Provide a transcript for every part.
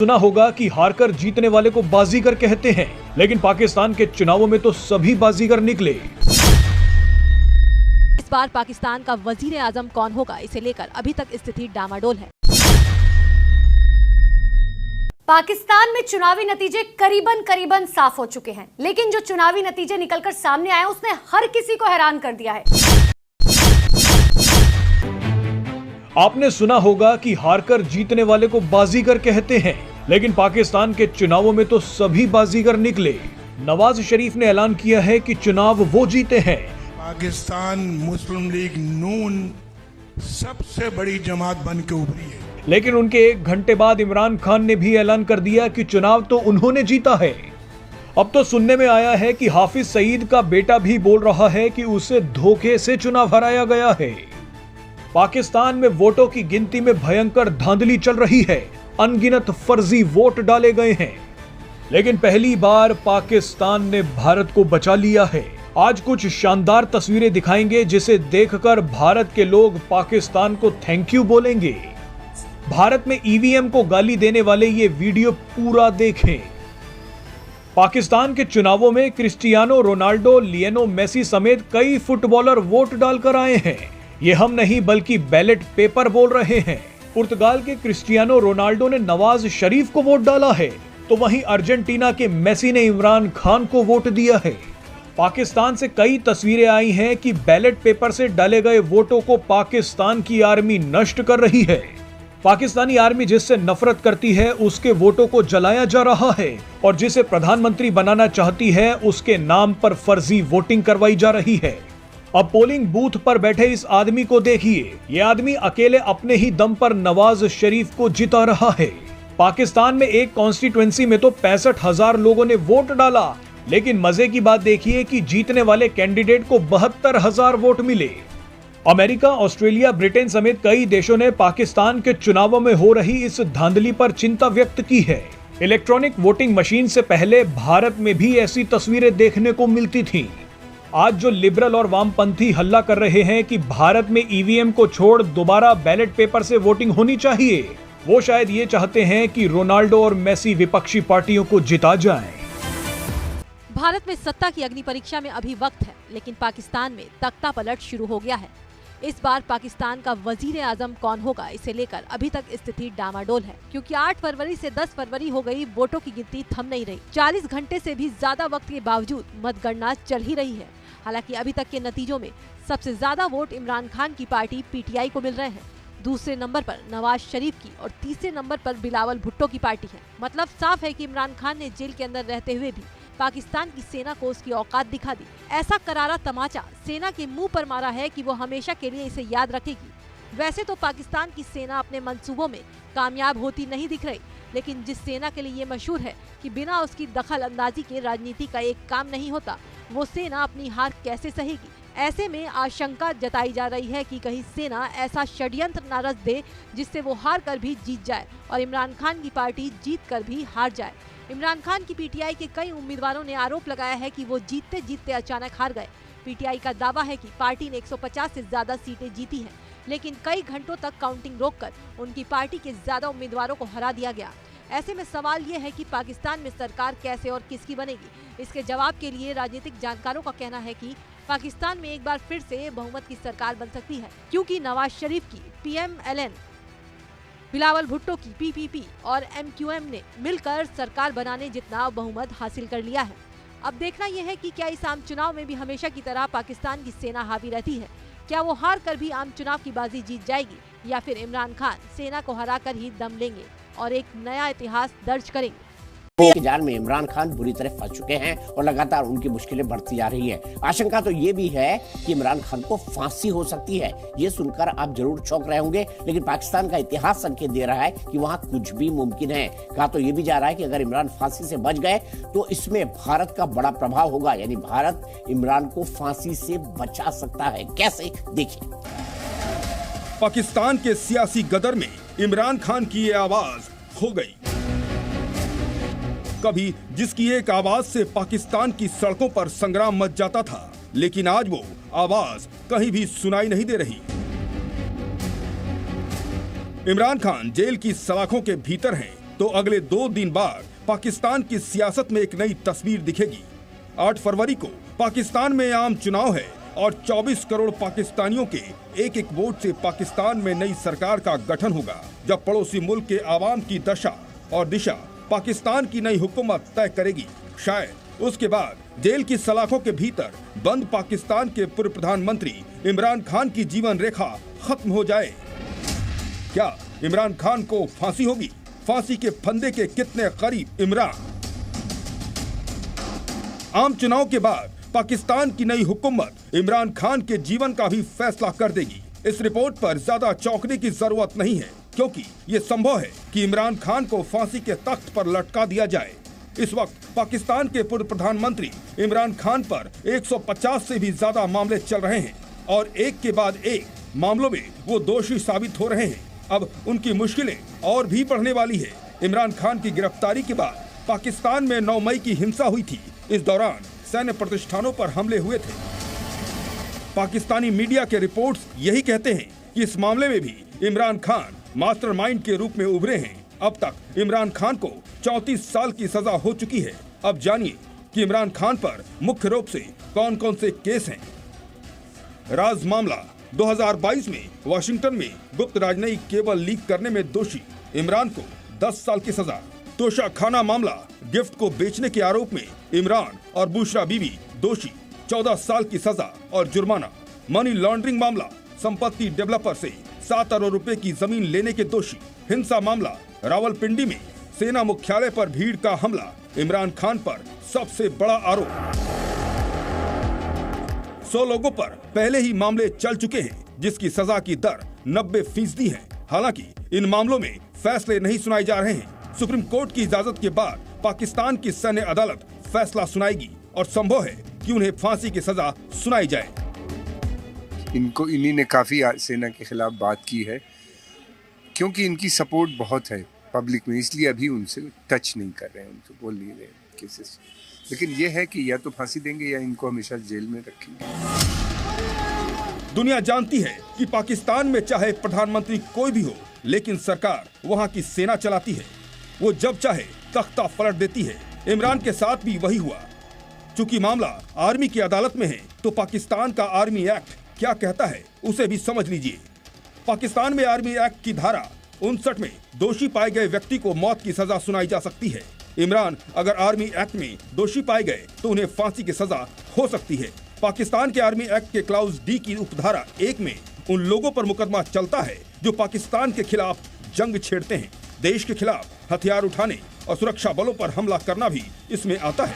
सुना होगा कि हारकर जीतने वाले को बाजीगर कहते हैं, लेकिन पाकिस्तान के चुनावों में तो सभी बाजीगर निकले। इस बार पाकिस्तान का वजीर आजम कौन होगा, इसे लेकर अभी तक स्थिति डामाडोल है। पाकिस्तान में चुनावी नतीजे करीबन साफ हो चुके हैं, लेकिन जो चुनावी नतीजे निकलकर सामने आए उसने हर किसी को हैरान कर दिया है। आपने सुना होगा कि हारकर जीतने वाले को बाजीगर कहते हैं, लेकिन पाकिस्तान के चुनावों में तो सभी बाजीगर निकले। नवाज शरीफ ने ऐलान किया है कि चुनाव वो जीते हैं। पाकिस्तान मुस्लिम लीग नून सबसे बड़ी जमात बन के उभरी है, लेकिन उनके 1 घंटे बाद इमरान खान ने भी ऐलान कर दिया कि चुनाव तो उन्होंने जीता है। अब तो सुनने में आया है कि हाफिज सईद का बेटा भी बोल रहा है कि उसे धोखे से चुनाव हराया गया है। पाकिस्तान में वोटों की गिनती में भयंकर धांधली चल रही है। अनगिनत फर्जी वोट डाले गए हैं, लेकिन पहली बार पाकिस्तान ने भारत को बचा लिया है। आज कुछ शानदार तस्वीरें दिखाएंगे जिसे देखकर भारत के लोग पाकिस्तान को थैंक यू बोलेंगे। भारत में ईवीएम को गाली देने वाले ये वीडियो पूरा देखें। पाकिस्तान के चुनावों में क्रिस्टियानो रोनाल्डो, लियोनेल मेसी समेत कई फुटबॉलर वोट डालकर आए हैं। ये हम नहीं बल्कि बैलेट पेपर बोल रहे हैं। पुर्तगाल के क्रिस्टियानो रोनाल्डो ने नवाज शरीफ को वोट डाला है, तो वहीं अर्जेंटीना के मेसी ने इमरान खान को वोट दिया है। पाकिस्तान से कई तस्वीरें आई हैं कि बैलेट पेपर से डाले गए वोटों को पाकिस्तान की आर्मी नष्ट कर रही है। पाकिस्तानी आर्मी जिससे नफरत करती है उसके वोटों को जलाया जा रहा है, और जिसे प्रधानमंत्री बनाना चाहती है उसके नाम पर फर्जी वोटिंग करवाई जा रही है। अब पोलिंग बूथ पर बैठे इस आदमी को देखिए। ये आदमी अकेले अपने ही दम पर नवाज शरीफ को जिता रहा है। पाकिस्तान में एक कॉन्स्टिट्यूएंसी में तो 65,000 लोगों ने वोट डाला, लेकिन मजे की बात देखिए कि जीतने वाले कैंडिडेट को 72,000 वोट मिले। अमेरिका, ऑस्ट्रेलिया, ब्रिटेन समेत कई देशों ने पाकिस्तान के चुनावों में हो रही इस धांधली पर चिंता व्यक्त की है। इलेक्ट्रॉनिक वोटिंग मशीन से पहले भारत में भी ऐसी तस्वीरें देखने को मिलती थीं। आज जो लिबरल और वामपंथी हल्ला कर रहे हैं कि भारत में ईवीएम को छोड़ दोबारा बैलेट पेपर से वोटिंग होनी चाहिए, वो शायद ये चाहते हैं कि रोनाल्डो और मेसी विपक्षी पार्टियों को जिता जाएं। भारत में सत्ता की अग्नि परीक्षा में अभी वक्त है, लेकिन पाकिस्तान में तख्ता पलट शुरू हो गया है। इस बार पाकिस्तान का वजीर आजम कौन होगा, इसे लेकर अभी तक स्थिति डामाडोल है, क्योंकि 8 फरवरी से 10 फरवरी हो गई, वोटों की गिनती थम नहीं रही। 40 घंटे से भी ज्यादा वक्त के बावजूद मतगणना चल ही रही है। हालांकि अभी तक के नतीजों में सबसे ज्यादा वोट इमरान खान की पार्टी पीटीआई को मिल रहे हैं। दूसरे नंबर पर नवाज शरीफ की और तीसरे नंबर पर बिलावल भुट्टो की पार्टी है। मतलब साफ है कि इमरान खान ने जेल के अंदर रहते हुए भी पाकिस्तान की सेना को उसकी औकात दिखा दी। ऐसा करारा तमाचा सेना के मुंह पर मारा है कि वो हमेशा के लिए इसे याद रखेगी। वैसे तो पाकिस्तान की सेना अपने मंसूबों में कामयाब होती नहीं दिख रही, लेकिन जिस सेना के लिए ये मशहूर है कि बिना उसकी दखल अंदाजी के राजनीति का एक काम नहीं होता, वो सेना अपनी हार कैसे सहेगी। ऐसे में आशंका जताई जा रही है कि कहीं सेना ऐसा षड्यंत्र न रच दे जिससे वो हार कर भी जीत जाए और इमरान खान की पार्टी जीत कर भी हार जाए। इमरान खान की पीटीआई के कई उम्मीदवारों ने आरोप लगाया है कि वो जीतते जीतते अचानक हार गए। पीटीआई का दावा है कि पार्टी ने 150 से ज्यादा सीटें जीती हैं, लेकिन कई घंटों तक काउंटिंग रोककर उनकी पार्टी के ज्यादा उम्मीदवारों को हरा दिया गया। ऐसे में सवाल ये है कि पाकिस्तान में सरकार कैसे और किसकी बनेगी। इसके जवाब के लिए राजनीतिक जानकारों का कहना है कि पाकिस्तान में एक बार फिर से बहुमत की सरकार बन सकती है, क्योंकि नवाज शरीफ की PMLN, बिलावल भुट्टो की PPP और MQM ने मिलकर सरकार बनाने जितना बहुमत हासिल कर लिया है। अब देखना यह है कि क्या इस आम चुनाव में भी हमेशा की तरह पाकिस्तान की सेना हावी रहती है। क्या वो हार कर भी आम चुनाव की बाजी जीत जाएगी, या फिर इमरान खान सेना को हराकर ही दम लेंगे और एक नया इतिहास दर्ज करेंगे। के जाल में इमरान खान बुरी तरह फंस चुके हैं और लगातार उनकी मुश्किलें बढ़ती जा रही हैं। आशंका तो ये भी है कि इमरान खान को फांसी हो सकती है। ये सुनकर आप जरूर चौंक रहे होंगे, लेकिन पाकिस्तान का इतिहास संकेत दे रहा है कि वहां कुछ भी मुमकिन है। कहा तो ये भी जा रहा है कि अगर इमरान फांसी से बच गए तो इसमें भारत का बड़ा प्रभाव होगा, यानी भारत इमरान को फांसी से बचा सकता है। कैसे, देखिए। पाकिस्तान के सियासी गदर में इमरान खान की ये आवाज हो गई। कभी जिसकी एक आवाज से पाकिस्तान की सड़कों पर संग्राम मच जाता था, लेकिन आज वो आवाज कहीं भी सुनाई नहीं दे रही। इमरान खान जेल की सलाखों के भीतर हैं, तो अगले 2 दिन बाद पाकिस्तान की सियासत में एक नई तस्वीर दिखेगी। 8 फरवरी को पाकिस्तान में आम चुनाव है और 24 करोड़ पाकिस्तानियों के एक वोट से पाकिस्तान में नई सरकार का गठन होगा, जब पड़ोसी मुल्क के आवाम की दशा और दिशा पाकिस्तान की नई हुकूमत तय करेगी। शायद उसके बाद जेल की सलाखों के भीतर बंद पाकिस्तान के पूर्व प्रधानमंत्री इमरान खान की जीवन रेखा खत्म हो जाए। क्या इमरान खान को फांसी होगी? फांसी के फंदे के कितने करीब इमरान? आम चुनाव के बाद पाकिस्तान की नई हुकूमत इमरान खान के जीवन का भी फैसला कर देगी। इस रिपोर्ट पर ज्यादा चौंकने की जरूरत नहीं है, क्योंकि ये संभव है कि इमरान खान को फांसी के तख्त पर लटका दिया जाए। इस वक्त पाकिस्तान के पूर्व प्रधानमंत्री इमरान खान पर 150 से भी ज्यादा मामले चल रहे हैं और एक के बाद एक मामलों में वो दोषी साबित हो रहे हैं। अब उनकी मुश्किलें और भी बढ़ने वाली है। इमरान खान की गिरफ्तारी के बाद पाकिस्तान में 9 मई की हिंसा हुई थी। इस दौरान सैन्य प्रतिष्ठानों पर हमले हुए थे। पाकिस्तानी मीडिया के रिपोर्ट्स यही कहते हैं कि इस मामले में भी इमरान खान मास्टरमाइंड के रूप में उभरे हैं। अब तक इमरान खान को 34 साल की सजा हो चुकी है। अब जानिए कि इमरान खान पर मुख्य रूप से कौन कौन से केस हैं। राज मामला 2022 में वाशिंगटन में गुप्त राजनयिक केबल लीक करने में दोषी इमरान को 10 साल की सजा। तोशा खाना मामला, गिफ्ट को बेचने के आरोप में इमरान और बुशरा बीबी दोषी, 14 साल की सजा और जुर्माना। मनी लॉन्ड्रिंग मामला, संपत्ति डेवलपर से 7 अरब रुपए की जमीन लेने के दोषी। हिंसा मामला, रावलपिंडी में सेना मुख्यालय पर भीड़ का हमला, इमरान खान पर सबसे बड़ा आरोप। 100 लोगों पर पहले ही मामले चल चुके हैं, जिसकी सजा की दर 90% है। हालांकि इन मामलों में फैसले नहीं सुनाए जा रहे हैं। सुप्रीम कोर्ट की इजाजत के बाद पाकिस्तान की सैन्य अदालत फैसला सुनाएगी और संभव है कि उन्हें फांसी की सजा सुनाई जाए। इन्हीं ने काफी सेना के खिलाफ बात की है, क्योंकि इनकी सपोर्ट बहुत है पब्लिक में, इसलिए अभी उनसे टच नहीं कर रहे हैं, उनसे बोल नहीं रहे केसेस। लेकिन ये है कि या तो फांसी देंगे या इनको हमेशा जेल में रखेंगे। दुनिया जानती है कि पाकिस्तान में चाहे प्रधानमंत्री कोई भी हो, लेकिन सरकार वहां की सेना चलाती है। वो जब चाहे तख्ता पलट देती है। इमरान के साथ भी वही हुआ। चूंकि मामला आर्मी की अदालत में है, तो पाकिस्तान का आर्मी एक्ट क्या कहता है उसे भी समझ लीजिए। पाकिस्तान में आर्मी एक्ट की धारा 59 में दोषी पाए गए व्यक्ति को मौत की सजा सुनाई जा सकती है। इमरान अगर आर्मी एक्ट में दोषी पाए गए तो उन्हें फांसी की सजा हो सकती है। पाकिस्तान के आर्मी एक्ट के क्लाउज डी की उपधारा 1 में उन लोगों पर मुकदमा चलता है जो पाकिस्तान के खिलाफ जंग छेड़ते हैं। देश के खिलाफ हथियार उठाने और सुरक्षा बलों पर हमला करना भी इसमें आता है।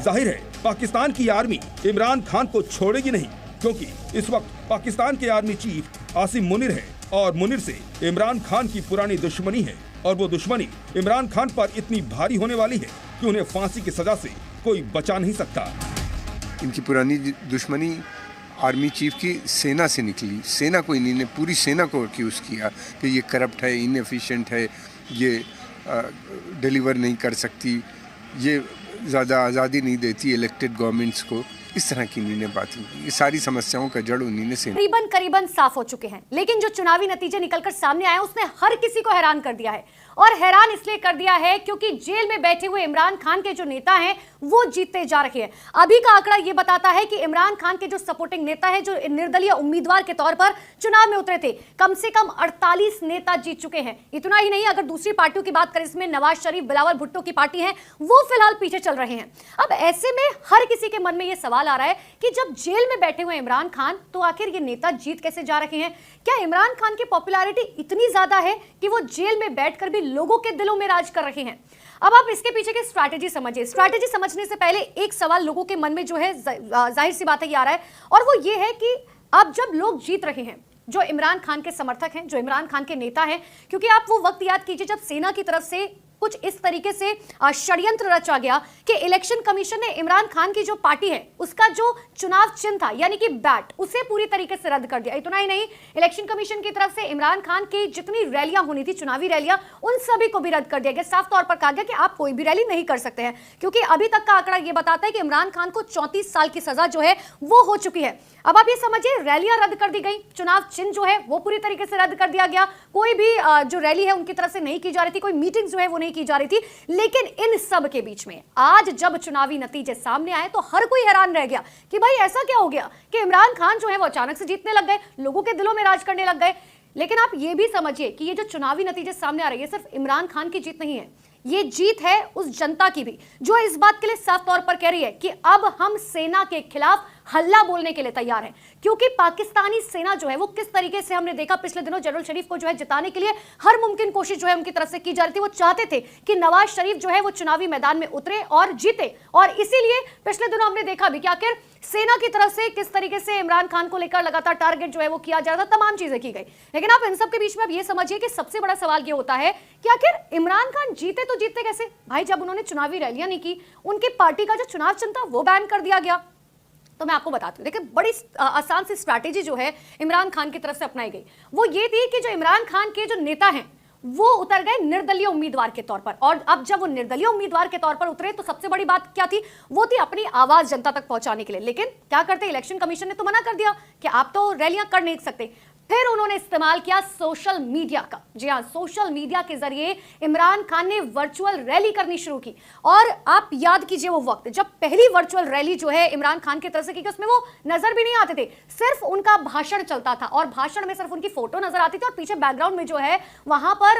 जाहिर है पाकिस्तान की आर्मी इमरान खान को छोड़ेगी नहीं, क्योंकि इस वक्त पाकिस्तान के आर्मी चीफ आसिम मुनीर है और मुनीर से इमरान खान की पुरानी दुश्मनी है और वो दुश्मनी इमरान खान पर इतनी भारी होने वाली है कि उन्हें फांसी की सजा से कोई बचा नहीं सकता। इनकी पुरानी दुश्मनी आर्मी चीफ की सेना से निकली। सेना को इन्होंने पूरी सेना को एक्यूज किया कि ये करप्ट है, इनएफिशिएंट है, ये डिलीवर नहीं कर सकती, ये ज़्यादा आज़ादी नहीं देती इलेक्टेड गवर्नमेंट्स को। इस तरह की इन्होंने बातें की। ये सारी समस्याओं का जड़ उन्होंने से करीबन साफ हो चुके हैं। लेकिन जो चुनावी नतीजे निकलकर सामने आए उसने हर किसी को हैरान कर दिया है, और हैरान इसलिए कर दिया है क्योंकि जेल में बैठे हुए इमरान खान के जो नेता हैं वो जीतते जा रहे हैं। अभी का आंकड़ा ये बताता है कि इमरान खान के जो सपोर्टिंग नेता है, जो निर्दलीय उम्मीदवार के तौर पर चुनाव में उतरे थे, कम से कम 48 नेता जीत चुके हैं। इतना ही नहीं, अगर दूसरी पार्टियों की बात करें, इसमें नवाज शरीफ, बिलावल भुट्टो की पार्टी है, वो फिलहाल पीछे चल रहे हैं। अब ऐसे में हर किसी के मन में यह सवाल आ रहा है कि जब जेल में बैठे हुए इमरान खान, तो आखिर ये नेता जीत कैसे जा रहे हैं? क्या इमरान खान की पॉपुलैरिटी इतनी ज्यादा है कि वो जेल में बैठकर भी लोगों के दिलों में राज कर रहे हैं? अब आप इसके पीछे की स्ट्रैटेजी समझिए। स्ट्रैटेजी समझने से पहले एक सवाल लोगों के मन में जो है, जाहिर सी बात है ये आ रहा है, और वो ये है कि अब जब लोग जीत रहे हैं, जो इमरान खान के समर्थक हैं, जो इमरान खान के नेता हैं, क्योंकि आप वो वक्त याद कीजिए जब सेना की तरफ से कुछ इस तरीके से षड्यंत्र रचा गया कि इलेक्शन कमीशन ने इमरान खान की जो पार्टी है उसका जो चुनाव चिन्ह था यानी कि बैट, उसे पूरी तरीके से रद्द कर दिया। इतना ही नहीं, इलेक्शन कमीशन की तरफ से इमरान खान की जितनी रैलियां होनी थी, चुनावी रैलियां, उन सभी को भी रद्द कर दिया गया। साफ तौर पर कहा गया कि आप कोई भी रैली नहीं कर सकते हैं, क्योंकि अभी तक का आंकड़ा यह बताता है कि इमरान खान को 34 साल की सजा जो है वो हो चुकी है। अब आप ये समझिए, रैलियां रद्द कर दी गई, चुनाव चिन्ह जो है वो पूरी तरीके से रद्द कर दिया गया, कोई भी जो रैली है उनकी तरफ से नहीं की जा रही थी, कोई मीटिंग जो है वो नहीं की जा रही थी। लेकिन इन सब के बीच में आज जब चुनावी नतीजे सामने आए तो हर कोई हैरान रह गया कि भाई ऐसा क्या हो गया कि इमरान खान जो है वो अचानक से जीतने लग गए, लोगों के दिलों में राज करने लग गए। लेकिन आप ये भी समझिए कि ये जो चुनावी नतीजे सामने आ रहे हैं, सिर्फ इमरान खान की जीत नहीं है, ये जीत है उस जनता की भी, जो इस बात के लिए साफ तौर पर कह रही है कि अब हम सेना के खिलाफ हल्ला बोलने के लिए तैयार हैं। क्योंकि पाकिस्तानी सेना जो है वो किस तरीके से हमने देखा पिछले दिनों जनरल शरीफ को जो है जिताने के लिए हर मुमकिन कोशिश जो है उनकी तरफ से की जा रही थी। वो चाहते थे कि नवाज शरीफ जो है वो चुनावी मैदान में उतरे और जीते, और इसीलिए पिछले दिनों हमने देखा भी कि आखिर सेना की तरफ से किस तरीके से इमरान खान को लेकर लगातार टारगेट जो है वो किया जा रहा था, तमाम चीजें की गई। लेकिन आप इन सब के बीच में अब ये समझिए कि सबसे बड़ा सवाल ये होता है कि आखिर इमरान खान जीते तो जीते कैसे भाई, जब उन्होंने चुनावी रैलियां नहीं की, उनकी पार्टी का जो चुनाव चिन्ह था वो बैन कर दिया गया। तो मैं आपको बताती हूँ, देखिए बड़ी आसान सी स्ट्रैटेजी जो है इमरान खान की तरफ से अपनाई गई, वो ये थी कि जो इमरान खान के जो नेता हैं वो उतर गए निर्दलीय उम्मीदवार के तौर पर। और अब जब वो निर्दलीय उम्मीदवार के तौर पर उतरे तो सबसे बड़ी बात क्या थी, वो थी अपनी आवाज जनता तक पहुंचाने के लिए। लेकिन क्या करते, इलेक्शन कमीशन ने तो मना कर दिया कि आप तो रैलियां कर नहीं सकते। फिर उन्होंने इस्तेमाल किया सोशल मीडिया का। जी हां, सोशल मीडिया के जरिए इमरान खान ने वर्चुअल रैली करनी शुरू की। और आप याद कीजिए वो वक्त जब पहली वर्चुअल रैली जो है इमरान खान की तरफ से की, उसमें वो नजर भी नहीं आते थे, सिर्फ उनका भाषण चलता था और भाषण में सिर्फ उनकी फोटो नजर आती थी और पीछे बैकग्राउंड में जो है वहां पर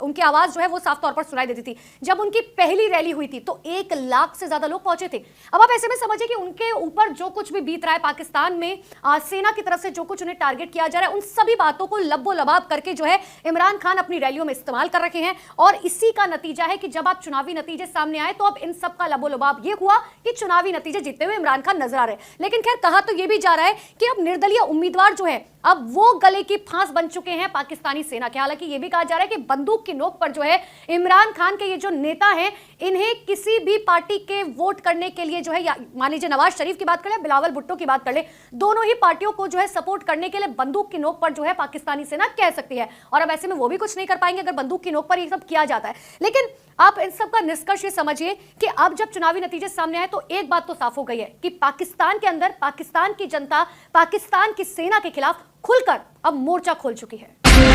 उनकी आवाज जो है वो साफ तौर पर सुनाई देती थी। जब उनकी पहली रैली हुई थी तो 1 लाख से ज्यादा लोग पहुंचे थे। अब आप ऐसे में समझिए कि उनके ऊपर जो कुछ भी बीत रहा है पाकिस्तान में, सेना की तरफ से जो कुछ उन्हें टारगेट किया जा रहा है, उन सभी बातों को लब्बो लबाब करके जो है इमरान खान अपनी रैलियों में इस्तेमाल कर रखे हैं। और इसी का नतीजा है कि जब आप चुनावी नतीजे सामने आए तो अब इन सब का लब्बो लबाब ये हुआ कि चुनावी नतीजे जीतते हुए इमरान खान नजर आ रहे हैं। लेकिन खैर कहा तो ये भी जा रहा है कि अब निर्दलीय उम्मीदवार जो है अब वो गले की फांस बन चुके हैं पाकिस्तानी सेना के। हालांकि ये भी कहा जा रहा है कि बंदूक की नोक पर जो है इमरान खान के ये जो नेता हैं, इन्हें किसी भी पार्टी के वोट करने के लिए जो है, मान लीजिए नवाज शरीफ की बात कर ले, बिलावल भुट्टो की बात कर ले, दोनों ही पार्टियों को जो है सपोर्ट करने के लिए बंदूक की नोक पर जो है पाकिस्तानी सेना कह सकती है। और अब ऐसे में वो भी कुछ नहीं कर पाएंगे अगर बंदूक की नोक पर ये सब किया जाता है। लेकिन आप इन सब का निष्कर्ष ये समझिए कि अब जब चुनावी नतीजे सामने आए तो एक बात तो साफ हो गई है कि पाकिस्तान के अंदर पाकिस्तान की जनता पाकिस्तान की सेना के खिलाफ खुलकर अब मोर्चा खोल चुकी है।